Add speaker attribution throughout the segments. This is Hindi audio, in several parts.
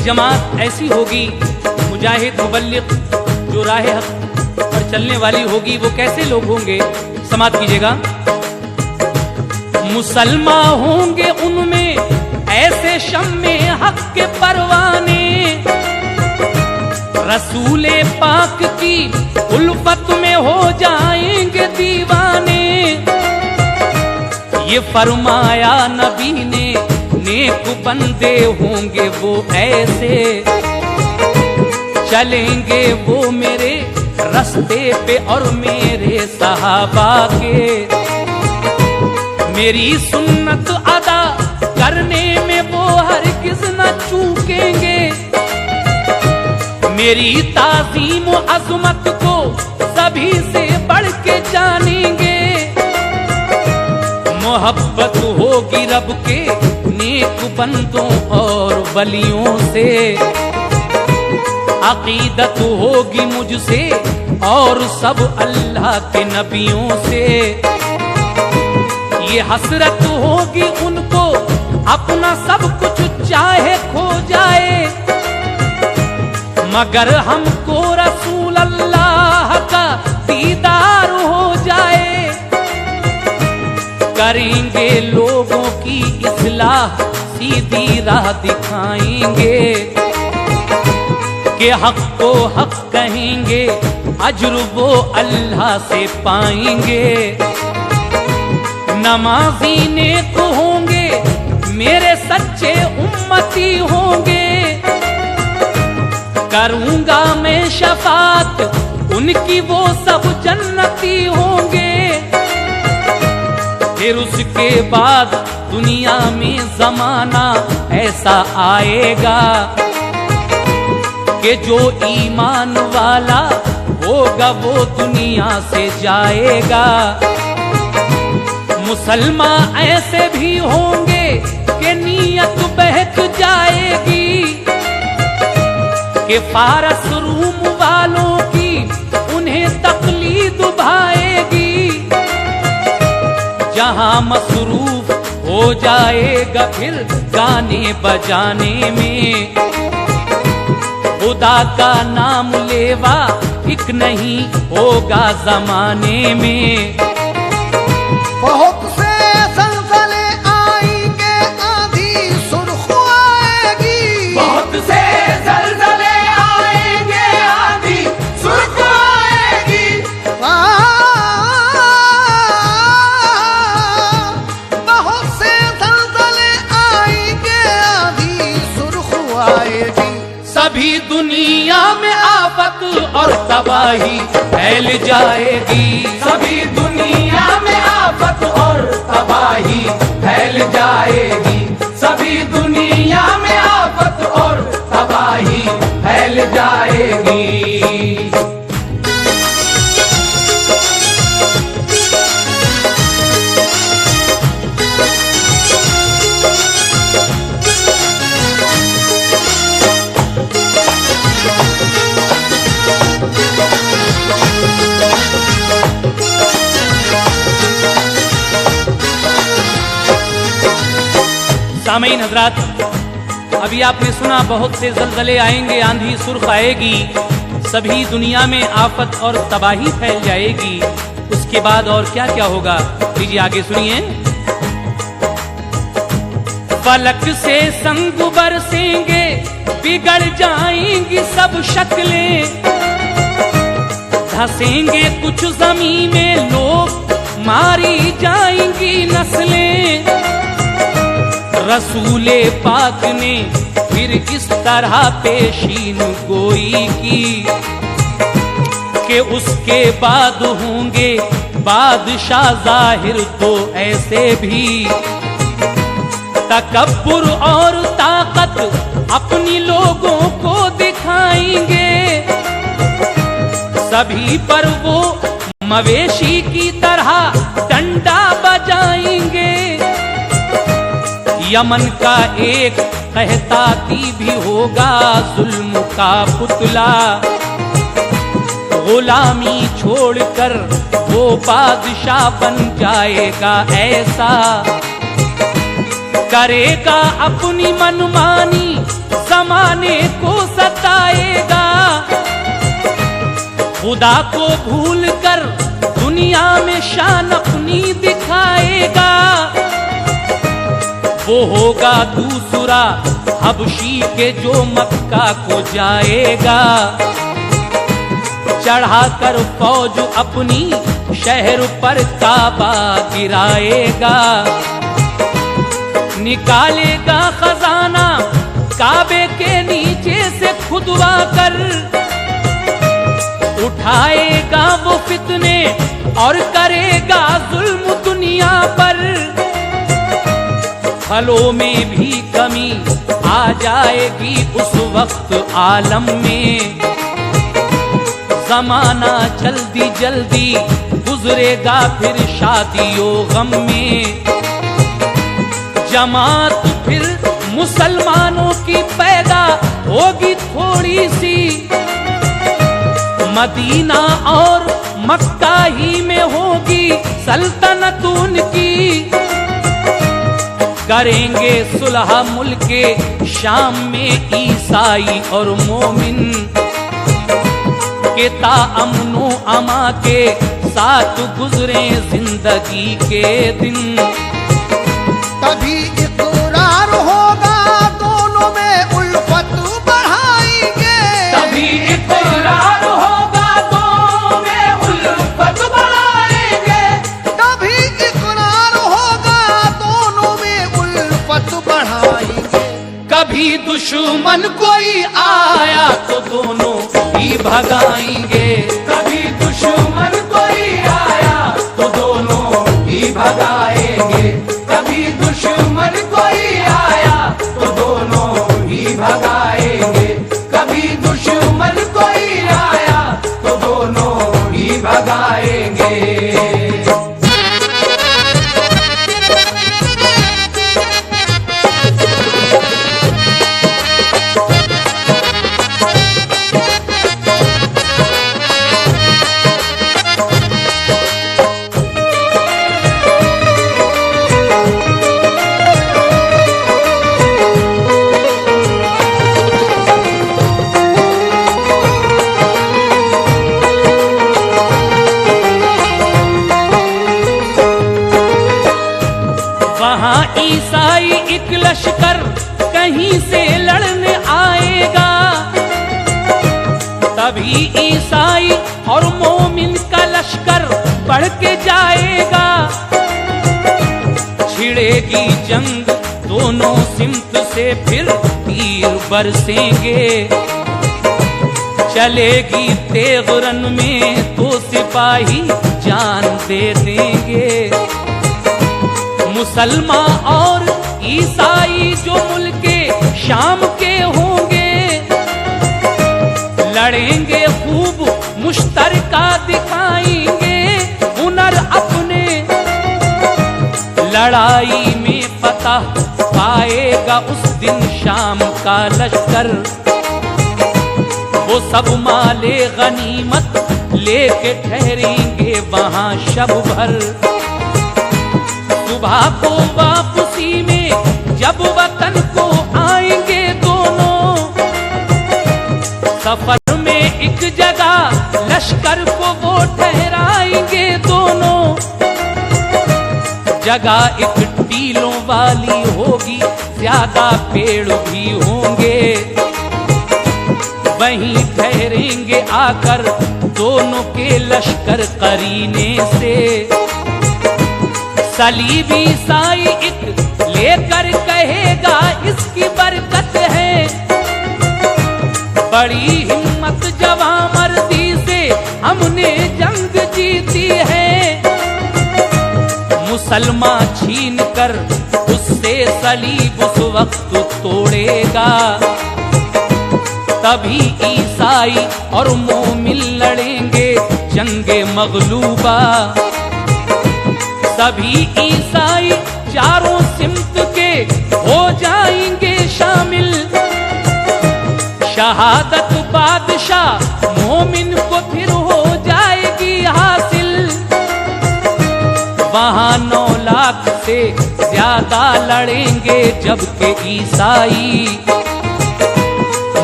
Speaker 1: जमात ऐसी होगी, मुजाहिद मुबल्लिग जो राह हक पर चलने वाली होगी, वो कैसे लोग होंगे? समात कीजिएगा। मुसलमान होंगे उनमें ऐसे शम्मे हक के परवाने, रसूले पाक की उल्फत में हो जाएंगे दीवाने। ये फरमाया नबी ने, नेक बंदे होंगे वो ऐसे, चलेंगे वो मेरे रास्ते पे और मेरे सहाबा के। मेरी सुन्नत अदा करने में वो हरगिज़ न चूकेंगे, मेरी ताज़ीम व अज़मत को सभी से बढ़ के जानेंगे। मोहब्बत होगी रब के नेक बंदों और वलियों से, अकीदत होगी मुझसे और सब अल्लाह के नबियों से। ये हसरत होगी उनको अपना सब कुछ चाहे खो जाए, मगर हमको रसूल अल्लाह का दीदार हो जाए। करेंगे लोगों की इस्लाह, सीधी राह दिखाएंगे, कि हक को हक कहेंगे, अज्र वो अल्लाह से पाएंगे। नमाजी नेक होंगे, मेरे सच्चे उम्मती होंगे, करूंगा मैं शफात उनकी, वो सब जन्नती होंगे। फिर उसके बाद दुनिया में जमाना ऐसा आएगा कि जो ईमान वाला होगा वो दुनिया से जाएगा। मुसलमान ऐसे भी होंगे कि नीयत बहक जाएगी, कि फारस रूम वालों की उन्हें तकलीद भाएगी। जहां मसरूफ हो जाएगा फिर गाने बजाने में, खुदा का नाम लेवा एक नहीं होगा जमाने में।
Speaker 2: बहुत से ज़लज़ले आएंगे, आंधी सुर्ख आएगी।
Speaker 3: बहुत से ज़लज़ले आएंगे, आंधी सुर्ख आएगी।
Speaker 2: बहुत से ज़लज़ले आएंगे, आंधी सुर्ख आएगी।
Speaker 1: सभी दुनिया में आफत और तबाही फैल जाएगी,
Speaker 3: सभी दुनिया में आफत और तबाही फैल जाएगी। सभी दुनिया में आफत और तबाही फैल जाएगी।
Speaker 1: सामईन हजरात, अभी आपने सुना बहुत से ज़लज़ले आएंगे, आंधी सुर्ख आएगी, सभी दुनिया में आफत और तबाही फैल जाएगी। उसके बाद और क्या क्या होगा, लीजिए आगे सुनिए। फलक से संग बरसेंगे, बिगड़ जाएंगी सब शक्लें, धंसेंगे कुछ ज़मीन में लोग, मारी जाएंगी नस्लें। रसूले पाक ने फिर इस तरह पेशीन गोई की, कि उसके बाद होंगे बादशाह जाहिर तो ऐसे भी, तकब्बुर और ताकत अपनी लोगों को दिखाएंगे। सभी पर वो मवेशी की तरह डंडा बजाएंगे। यमन का एक कहताती भी होगा जुल्म का पुतला, गुलामी छोड़कर वो बादशाह बन जाएगा ऐसा, करेगा अपनी मनमानी जमाने को सताएगा। खुदा को भूल कर दुनिया में शान अपनी दिखाएगा। वो होगा दूसरा हबशी के जो मक्का को जाएगा। चढ़ाकर फौज अपनी शहर पर काबा गिराएगा। निकालेगा खजाना काबे के नीचे से खुदवा कर। उठाएगा वो फितने और करेगा जुल्म दुनिया पर। फलों में भी कमी आ जाएगी उस वक्त आलम में। जमाना जल्दी जल्दी गुजरेगा फिर शादियों गम में। जमात फिर मुसलमानों की पैदा होगी थोड़ी सी। मदीना और मक्का ही में होगी सल्तनत उनकी। करेंगे सुलह मुल्के शाम में ईसाई और मोमिन के ताअमनो अमा के साथ गुजरे जिंदगी के दिन।
Speaker 2: तभी इकरार होगा दोनों में उल्फत बढ़ाएंगे।
Speaker 3: तभी इकरार होगा दोनों में उल्फत बढ़ाएंगे।
Speaker 2: तभी इकरार होगा दोनों में उल्फत बढ़ाएंगे।
Speaker 1: कभी दुश्मन कोई आया तो दोनों ही भगाएंगे।
Speaker 3: कभी दुश्मन कोई आया तो दोनों ही भगाएंगे। कभी दुश्मन कोई आया तो दोनों ही भगाएंगे। कभी दुश्मन कोई आया तो दोनों ही भगाएंगे।
Speaker 1: ईसाई एक लश्कर कहीं से लड़ने आएगा। तभी ईसाई और मोमिन का लश्कर बढ़ के जाएगा। छिड़ेगी जंग दोनों सिमत से फिर तीर बरसेंगे। चलेगी तेग रन में तो सिपाही जान दे देंगे। मुसलमान और ईसाई जो मुल्के शाम के होंगे। लड़ेंगे खूब मुश्तरका दिखाएंगे हुनर अपने। लड़ाई में फतह पाएगा उस दिन शाम का लश्कर। वो सब माले गनीमत लेके ठहरेंगे वहां शब भर। सुबह को वापसी में जब वतन को आएंगे दोनों। सफर में एक जगह लश्कर को वो ठहराएंगे दोनों। जगह एक टीलों वाली होगी ज्यादा पेड़ भी होंगे। वहीं ठहरेंगे आकर दोनों के लश्कर करीने से। सलीबी ईसाई एक लेकर कहेगा इसकी बरकत है। बड़ी हिम्मत जवां मर्दी से हमने जंग जीती है। मुसलमान छीन कर उससे सलीब उस वक्त तोड़ेगा। तभी ईसाई और मोमिन लड़ेंगे जंगे मगलूबा। सभी ईसाई चारों सिमत के हो जाएंगे शामिल। शहादत बादशाह मोमिन को फिर हो जाएगी हासिल। वहां 9 लाख से ज्यादा लड़ेंगे जबकि ईसाई।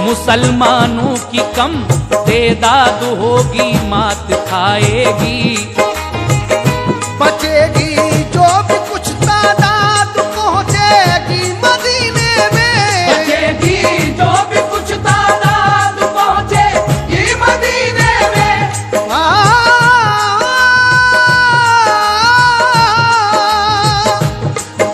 Speaker 1: मुसलमानों की कम तेदाद होगी, मात खाएगी।
Speaker 2: बचेगी जो भी कुछ तादाद, पहुंचेगी मदीने में।
Speaker 3: बचेगी जो भी कुछ तादाद, पहुंचेगी मदीने में।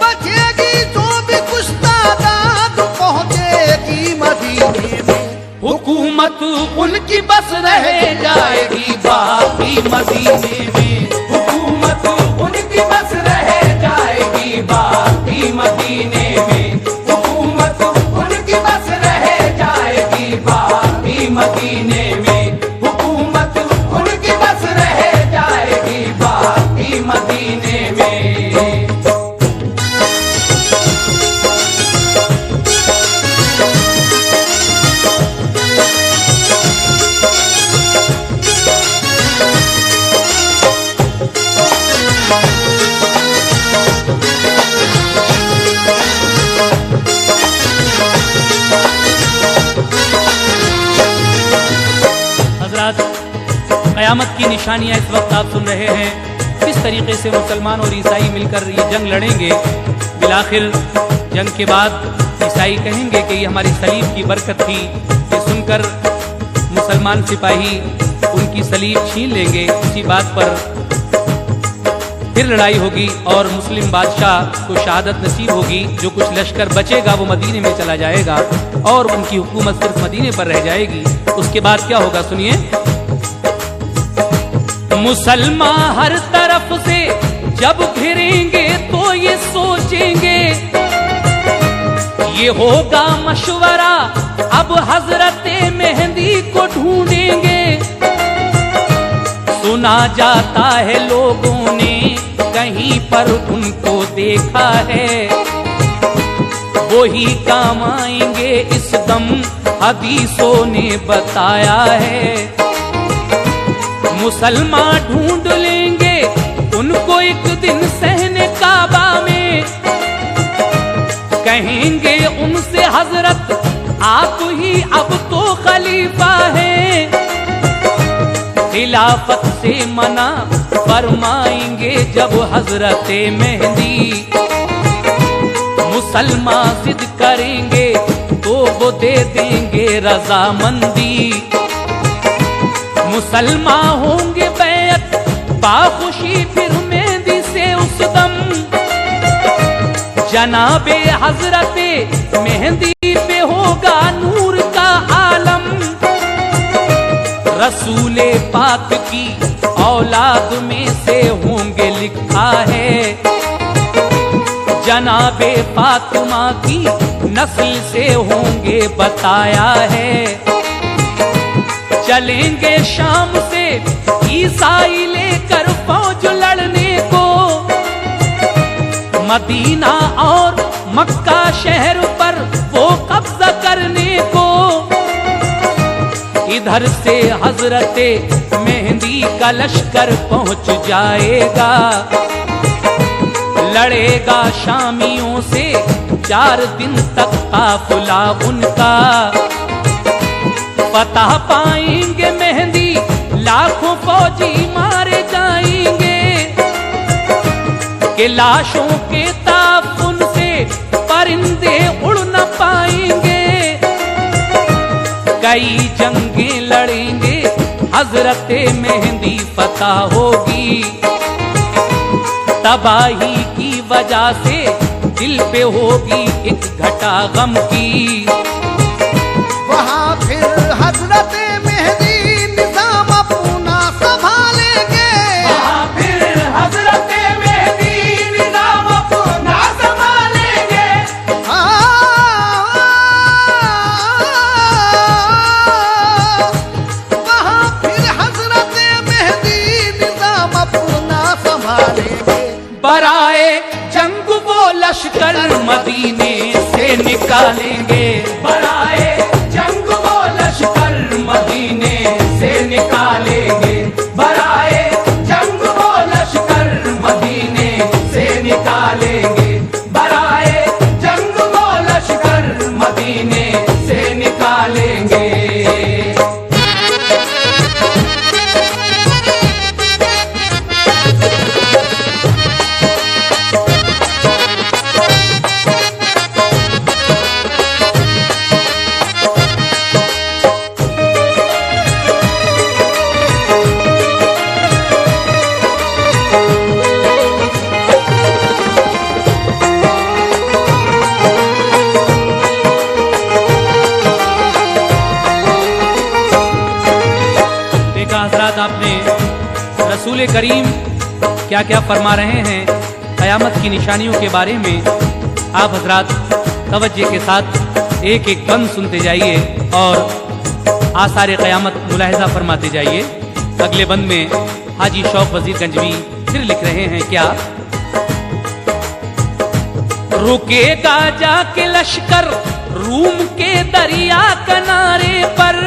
Speaker 2: बचेगी जो भी कुछ तादाद, पहुंचेगी मदीने में।
Speaker 1: हुकूमत उनकी बस रह जाएगी बाकी मदीने में।
Speaker 3: हुकूमत उनकी बस रह जाएगी बाकी मदीने में। हुकूमत उनकी बस रह जाएगी बाकी मदीने में। हुकूमत उनकी बस रह जाएगी बाकी मदीने में।
Speaker 1: क़यामत की निशानियां इस वक्त आप सुन रहे हैं। किस तरीके से मुसलमान और ईसाई मिलकर ये जंग लड़ेंगे। बिलाखिर जंग के बाद ईसाई कहेंगे कि ये हमारी सलीब की बरकत थी। ये सुनकर मुसलमान सिपाही उनकी सलीब छीन लेंगे। इसी बात पर फिर लड़ाई होगी और मुस्लिम बादशाह को शहादत नसीब होगी। जो कुछ लश्कर बचेगा वो मदीने में चला जाएगा और उनकी हुकूमत सिर्फ मदीने पर रह जाएगी। उसके बाद क्या होगा सुनिए। मुसलमान हर तरफ से जब घिरेंगे तो ये सोचेंगे, ये होगा मशवरा अब हजरत मेहंदी को ढूंढेंगे। सुना जाता है लोगों ने कहीं पर उनको देखा है, वो ही काम आएंगे इस दम हदीसों ने बताया है। मुसलमान ढूंढ लेंगे उनको एक दिन सहने काबा में, कहेंगे उनसे हजरत आप ही अब तो खलीफा हैं। खिलाफत से मना फरमाएंगे जब हजरत मेहंदी। मुसलमान जिद करेंगे तो वो दे देंगे रजामंदी। मुसलमान होंगे बैत बाखुशी फिर मेहंदी से उस दम। जनाबे हजरते मेहंदी पे होगा नूर का आलम। रसूले पाक की औलाद में से होंगे लिखा है, जनाबे फातिमा की नस्ल से होंगे बताया है। चलेंगे शाम से ईसाई लेकर फौज लड़ने को, मदीना और मक्का शहर पर वो कब्जा करने को। इधर से हजरते मेहंदी का लश्कर पहुंच जाएगा, लड़ेगा शामियों से 4 दिन तक काफिला उनका। फतह पाएंगे मेहंदी, लाखों फौजी मारे जाएंगे। कि लाशों के ताफुन से परिंदे उड़ न पाएंगे। कई जंगें लड़ेंगे हजरत मेहंदी फतह होगी। तबाही की वजह से दिल पे होगी एक घटा गम की।
Speaker 2: वहाँ फिर हजरत मेहंदी निजाम अपना संभालेंगे।
Speaker 3: वहाँ फिर हजरत मेहंदी निजाम अपना संभालेंगे।
Speaker 2: वहाँ फिर हजरत मेहंदी निजाम अपना संभालेंगे।
Speaker 1: बराए जंग वो लश्कर मदीने से निकालेंगे।
Speaker 3: बराए जंग वो लश्कर मदीने से निकालेंगे। बराए जंग वो लश्कर मदीने से निकालेंगे। बराए जंग वो लश्कर मदीने से निकालेंगे।
Speaker 1: हजरात, आपने रसूल करीम क्या क्या फरमा रहे हैं क़यामत की निशानियों के बारे में, आप हजरात तवज्जो के साथ एक एक बंद सुनते जाइए और आसार क़यामत मुलाहिज़ा फरमाते जाइए। अगले बंद में हाजी शौक वजीर गंजवी फिर लिख रहे हैं क्या, रुकेगा जाके लश्कर रूम के दरिया किनारे पर,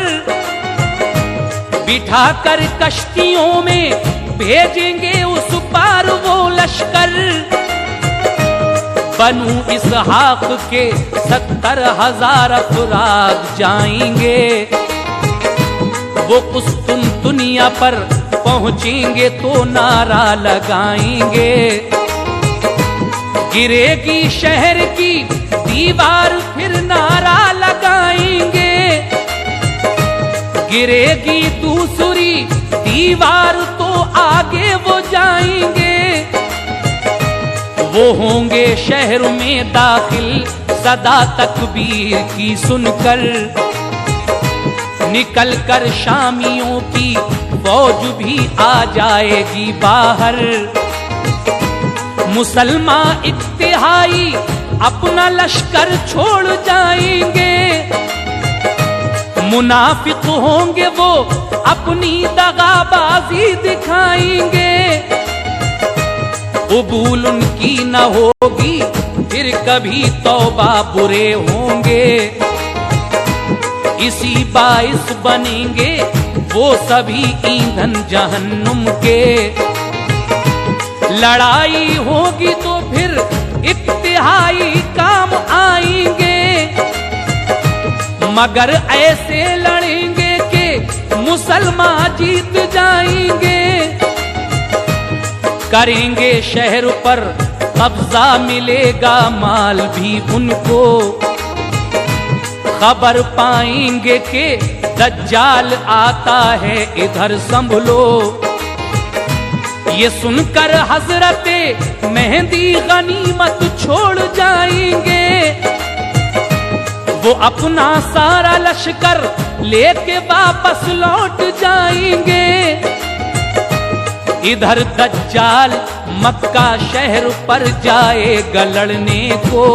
Speaker 1: बिठा कर कश्तियों में भेजेंगे उस पार वो लश्कर। बनु इसहाक के 70,000 अफराद जाएंगे, वो कुस्तुनतुनिया पर पहुंचेंगे तो नारा लगाएंगे। गिरेगी शहर की दीवार फिर नारा लगाएंगे, गिरेगी दूसरी दीवार तो आगे वो जाएंगे। वो होंगे शहर में दाखिल सदा तकबीर की सुनकर, निकल कर शामियों की फौज भी आ जाएगी बाहर। मुसलमान इत्तिहाई अपना लश्कर छोड़ जाएंगे, मुनाफिक होंगे वो अपनी दगाबाजी दिखाएंगे। कबूल उनकी न होगी फिर कभी तौबा बुरे होंगे, इसी बाइस बनेंगे वो सभी ईंधन जहन्नुम के। लड़ाई होगी तो फिर इत्तिहाई काम आएंगे, मगर ऐसे लड़ेंगे कि मुसलमान जीत जाएंगे। करेंगे शहर पर कब्जा मिलेगा माल भी उनको, खबर पाएंगे कि दज्जाल आता है इधर संभलो। ये सुनकर हजरते मेहंदी गनीमत छोड़ जाएंगे, वो अपना सारा लश्कर लेके वापस लौट जाएंगे। इधर दज्जाल मक्का शहर पर जाएगा लड़ने को,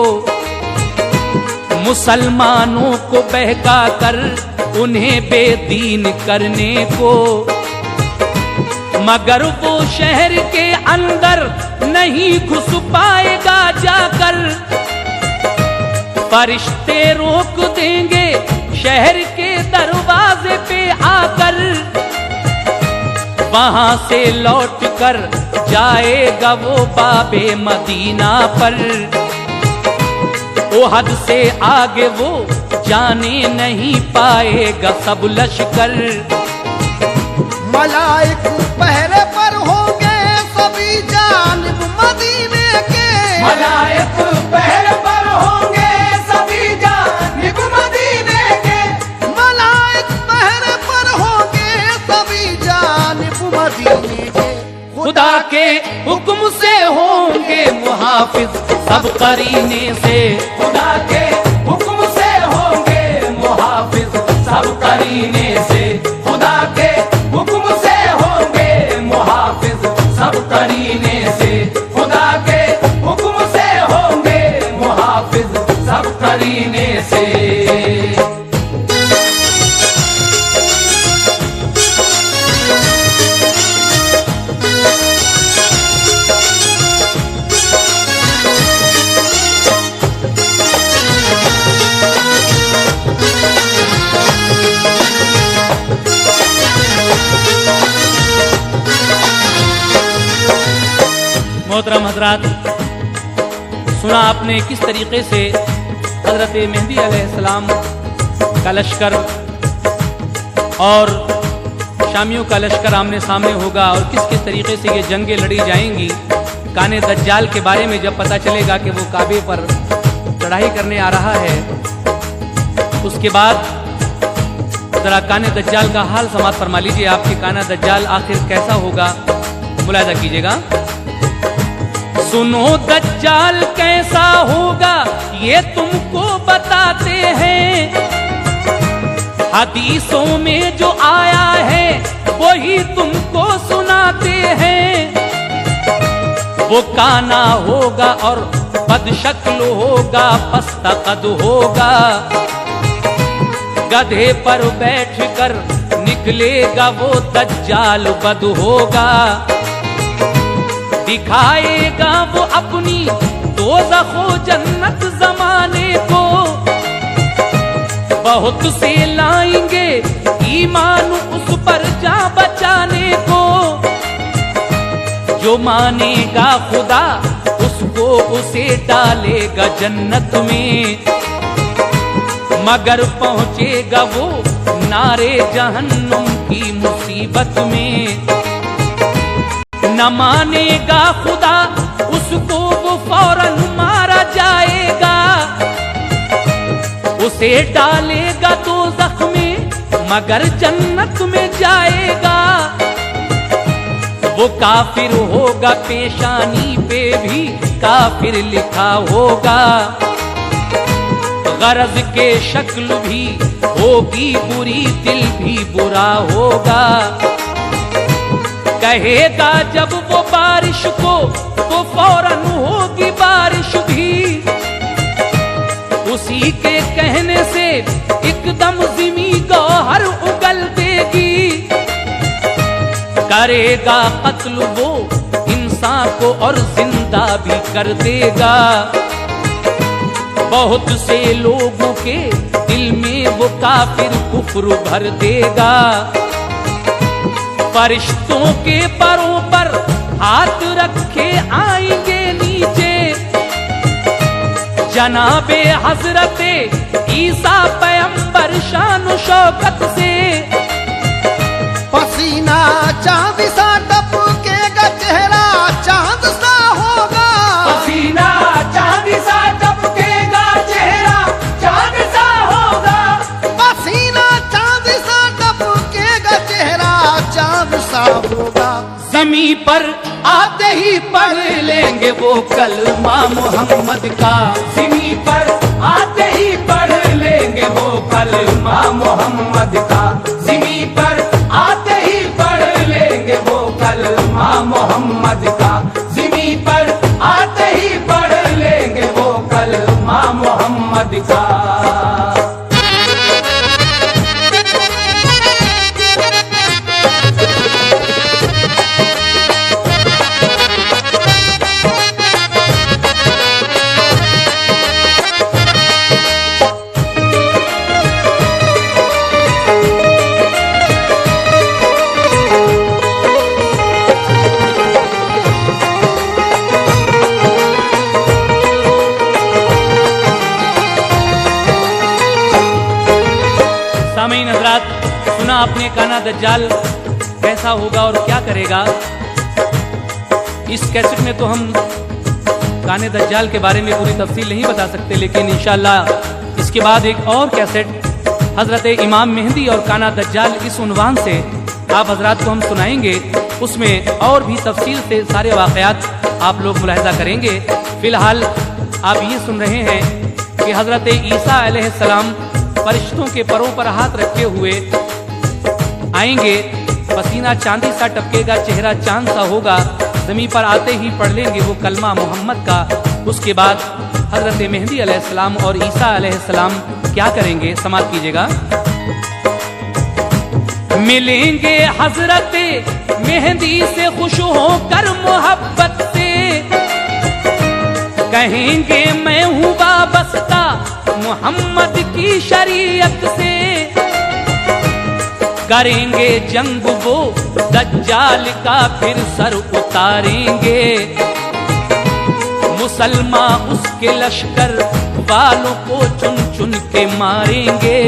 Speaker 1: मुसलमानों को बहका कर उन्हें बेदीन करने को। मगर वो शहर के अंदर नहीं घुस पाएगा जाकर, फरिश्ते रोक देंगे शहर के दरवाजे पे आकर। वहां से लौट कर जाएगा वो बाबे मदीना पर, ओहद से आगे वो जाने नहीं पाएगा सब लश्कर।
Speaker 2: मलाइक पहरे पर होंगे सभी जानिब मदीने के,
Speaker 3: मलाइक पहरे पर होंगे सभी जानिब मदीने के,
Speaker 2: मलाइक पहरे पर होंगे सभी जानिब मदीने के।
Speaker 1: खुदा के हुक्म से होंगे मुहाफिज सब करीने से,
Speaker 3: खुदा के हुक्म से होंगे मुहाफिज सब करीने से, खुदा के हुक्म से होंगे मुहाफिज सब करीने से, खुदा के हुक्म से होंगे मुहाफिज सब करीने से।
Speaker 1: मोहतरम हजरात, सुना आपने किस तरीके से हजरत मेहदी अलैहिस्सलाम का लश्कर और शामियों का लश्कर आमने सामने होगा और किस किस तरीके से ये जंगें लड़ी जाएंगी। काने दज्जाल के बारे में जब पता चलेगा कि वो काबे पर चढ़ाई करने आ रहा है, उसके बाद जरा काने दज्जाल का हाल समात फरमा लीजिए। आपके काना दज्जाल आखिर कैसा होगा, मुलाहिजा कीजिएगा। सुनो दज्जाल कैसा होगा ये तुमको बताते हैं, हदीसों में जो आया है वही तुम वो काना होगा और बदशक्ल होगा, पस्ता कद होगा। गधे पर बैठकर निकलेगा वो दज्जाल बद होगा। दिखाएगा वो अपनी दोज़खो जन्नत जमाने को। बहुत से लाएंगे ईमान उस पर जा बचाने को। जो मानेगा खुदा उसको उसे डालेगा जन्नत में, मगर पहुंचेगा वो नारे जहन्नुम की मुसीबत में। न मानेगा खुदा उसको वो फौरन मारा जाएगा। उसे डालेगा दोज़ख में मगर जन्नत में जाएगा। वो काफिर होगा, पेशानी पे भी काफिर लिखा होगा। गरज के शक्ल भी होगी बुरी, दिल भी बुरा होगा। कहेगा जब वो बारिश को तो फौरन होगी बारिश भी। उसी के कहने से एकदम ज़मीं गौहर उगल देगी। करेगा कत्ल वो इंसान को और जिंदा भी कर देगा। बहुत से लोगों के दिल में वो काफिर कुफ्र भर देगा। फरिश्तों के परों पर हाथ रखे आएंगे नीचे। जनाबे हजरते ईसा पैगंबर शान शौकत से।
Speaker 2: पसीना चांद सा टपकेगा, चेहरा चांद सा होगा।
Speaker 3: पसीना चांद सा टपकेगा, चेहरा चांद सा होगा।
Speaker 2: पसीना चांद सा टपकेगा, चेहरा चांद सा होगा।
Speaker 3: ज़मीं पर आते ही पढ़ लेंगे वो कलमा मोहम्मद का। ज़मीं पर आते ही पढ़ लेंगे वो कलमा मोहम्मद का। ज़मीं पर आते ही पढ़ लेंगे वो कलमा मोहम्मद का। ज़मीं पर आते ही पढ़ लेंगे वो कलमा मोहम्मद का।
Speaker 1: सामीन हज़रात, सुना आपने काना दज्जाल कैसा होगा और क्या करेगा। इस कैसेट में तो हम काने दज्जाल के बारे में पूरी तफसील नहीं बता सकते, लेकिन इंशाअल्लाह इसके बाद एक और कैसेट हज़रत इमाम मेहदी और काना दज्जाल इस उन्वान से आप हज़रात को हम सुनाएंगे। उसमें और भी तफसील से सारे वाक़यात आप लोग मुलाहिज़ा करेंगे। फ़िलहाल आप ये सुन रहे हैं कि हज़रत ईसा अलैहिस्सलाम फरिश्तों के परों पर हाथ रखे हुए आएंगे। पसीना चांदी सा टपकेगा, चेहरा चांद सा होगा। ज़मीं पर आते ही पढ़ लेंगे वो कलमा मोहम्मद का। उसके बाद हज़रत मेहदी अलैहिस्सलाम और ईसा अलैहिस्सलाम क्या करेंगे, समाप्त कीजिएगा। मिलेंगे हज़रत मेहदी से खुश होकर मोहब्बत से। कहेंगे मैं हूँ वाबस्ता मोहम्मद की शरीयत से। करेंगे जंग वो दज्जाल का, फिर सर उतारेंगे। मुसलमान उसके लश्कर वालों को चुन चुन के मारेंगे।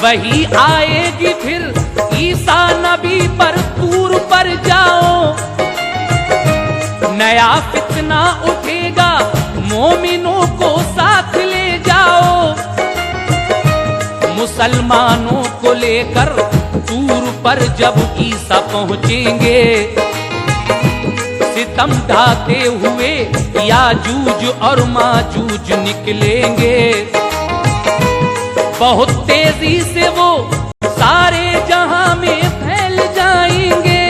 Speaker 1: वही आएगी फिर ईसा नबी पर, तूर पर जाओ। नया फितना उठेगा, मोमिनों को साथ ले जाओ। मुसलमानों को लेकर तूर पर जब ईसा पहुंचेंगे। सितम ढाते हुए याजूज और माजूज निकलेंगे। बहुत तेजी से वो सारे जहां में फैल जाएंगे।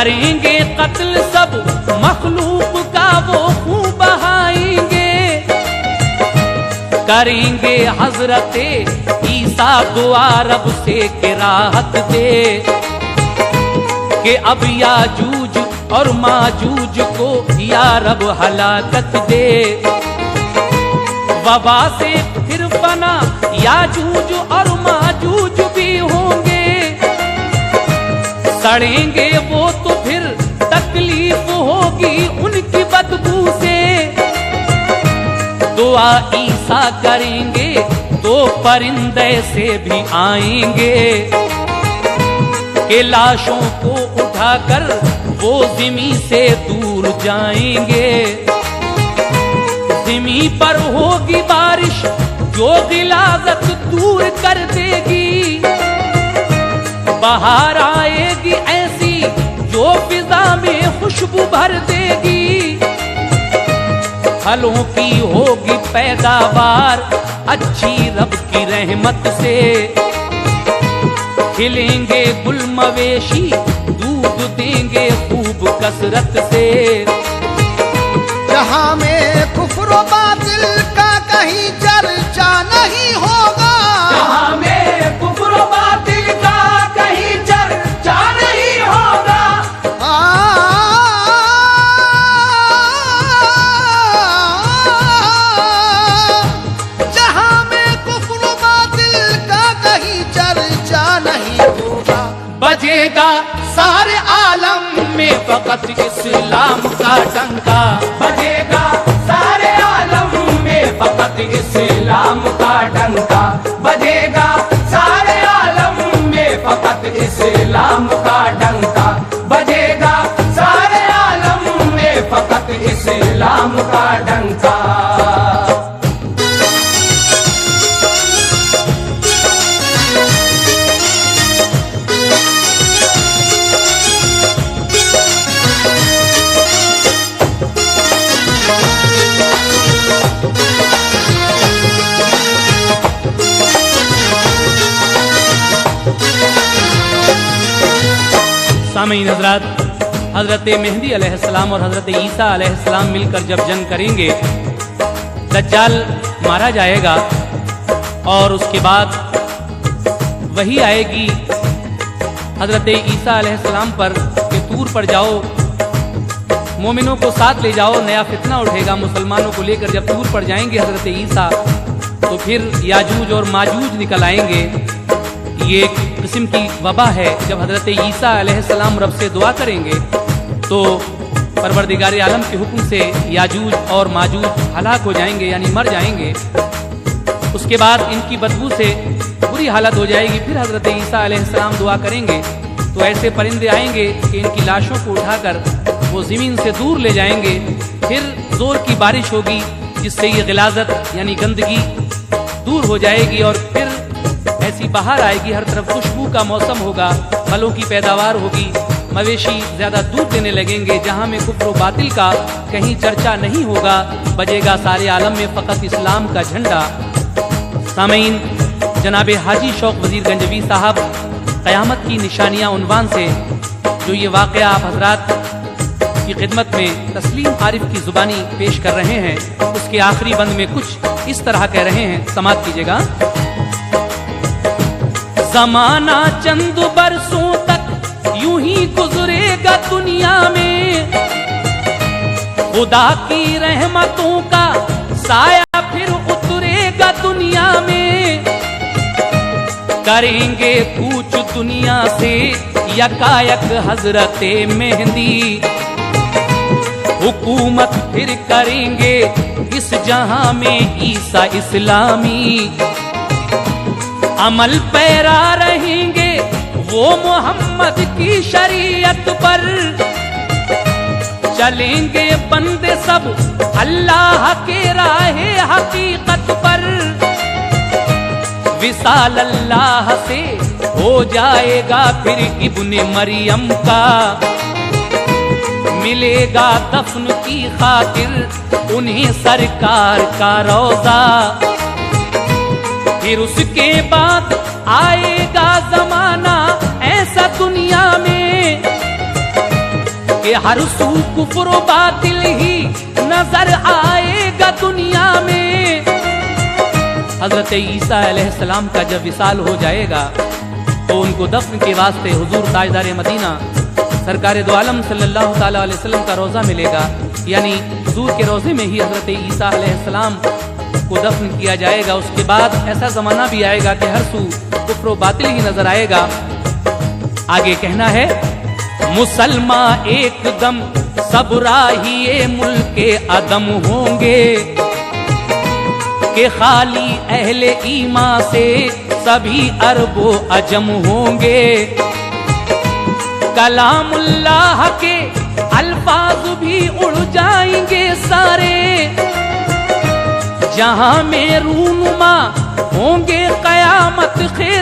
Speaker 1: करेंगे कत्ल सब मखलूक का वो खून बहाएंगे। करेंगे हजरत ईसा दुआ रब से कि राहत दे, कि अब याजूज और माजूज को या रब हलाकत दे। वबा से फिर बना याजूज और माजूज भी होंगे, सड़ेंगे वो तो फिर तकलीफ होगी उनकी बदबू से। दुआ ईसा करेंगे तो परिंदे से भी आएंगे, के लाशों को उठाकर वो ज़मीं से दूर जाएंगे। ज़मीं पर होगी बारिश जो गिलाज़त दूर कर देगी, बहार आएगी ऐसी जो फिजा में खुशबू भर देगी। फलों की होगी पैदावार अच्छी रब की रहमत से, खिलेंगे गुल मवेशी दूध देंगे खूब कसरत से।
Speaker 2: जहां में कुफ्र बातिल का कहीं चर्चा नहीं होगा,
Speaker 3: जहां में कुफ्र बातिल का कहीं चर्चा नहीं होगा।
Speaker 2: जहां में कुफ्र बातिल का कहीं चर्चा नहीं होगा।
Speaker 1: बजेगा सारे आलम में फकत इस्लाम का डंका,
Speaker 3: बजेगा सारे आलम में फकत इस्लाम का डंका, बजेगा सारे आलम में फकत इस्लाम का डंका, बजेगा सारे आलम में फकत इस्लाम का डंका।
Speaker 1: सामीन हजरात, हजरत मेहदी अलैहिस्सलाम और हजरत ईसा अलैहिस्सलाम मिलकर जब जंग करेंगे, दज्जाल मारा जाएगा और उसके बाद वही आएगी हजरत ईसा अलैहिस्सलाम पर कि तूर पर जाओ, मोमिनों को साथ ले जाओ, नया फितना उठेगा। मुसलमानों को लेकर जब तूर पर जाएंगे हजरत ईसा, तो फिर याजूज और माजूज निकल आएंगे। ये एक किस्म की वबा है। जब हजरत ईसा अलैहिस्सलाम रब से दुआ करेंगे तो परवरदिगार आलम के हुक्म से याजूज और माजूज हलाक हो जाएंगे, यानी मर जाएंगे। उसके बाद इनकी बदबू से बुरी हालत हो जाएगी। फिर हजरत ईसा अलैहिस्सलाम दुआ करेंगे तो ऐसे परिंदे आएंगे कि इनकी लाशों को उठाकर वो ज़मीन से दूर ले जाएंगे। फिर जोर की बारिश होगी जिससे ये गिलाजत यानी गंदगी दूर हो जाएगी और फिर ऐसी बाहर आएगी, हर तरफ खुशबू का मौसम होगा, फलों की पैदावार होगी, मवेशी ज्यादा दूध देने लगेंगे। जहां में कुफ्र बातिल का कहीं चर्चा नहीं होगा, बजेगा सारे आलम में फकत इस्लाम का झंडा। सामीन, जनाब हाजी शौक वजीर गंजवी साहब क़यामत की निशानियां उन्वान से जो ये वाक़या आप हजरात की खिदमत में तस्लीम आरिफ की जुबानी पेश कर रहे हैं, उसके आखिरी बंद में कुछ इस तरह कह रहे हैं, समाप्त कीजिएगा। ज़माना चंद बरसों तक यूं ही गुजरेगा दुनिया में, खुदा की रहमतों का साया फिर उतरेगा दुनिया में। करेंगे कूच दुनिया से यकायक हजरत मेहंदी, हुकूमत फिर करेंगे इस जहां में ईसा इस्लामी। अमल पैरा रहेंगे वो मोहम्मद की शरीयत पर, चलेंगे बंदे सब अल्लाह के राहे हकीकत पर। विसाल अल्लाह से हो जाएगा फिर इब्ने मरियम का, मिलेगा दफन की खातिर उन्हें सरकार का रोजा। फिर उसके बाद आएगा जमाना ऐसा दुनिया में, के हर सू कुफ्र व बातिल ही नजर आएगा दुनिया में। हजरत ईसा अलैहिस्सलाम का जब विसाल हो जाएगा तो उनको दफन के वास्ते हुजूर ताजदार मदीना सरकार दो आलम सल्लल्लाहु ताला अलैहि वसल्लम का रोज़ा मिलेगा, यानी हुजूर के रोज़े में ही हजरत ईसा अलैहिस्सलाम को दफन किया जाएगा। उसके बाद ऐसा ज़माना भी आएगा कि हर सू कुफ्र व बातिल ही नजर आएगा। आगे कहना है, मुसलमान एकदम सब राहिए मुल्के अदम होंगे के खाली अहले ईमा से सभी अरबो अजम होंगे। कलामुल्लाह के अल्फाज भी उड़ जाएंगे सारे, जहां में रूनुमा होंगे कयामत खे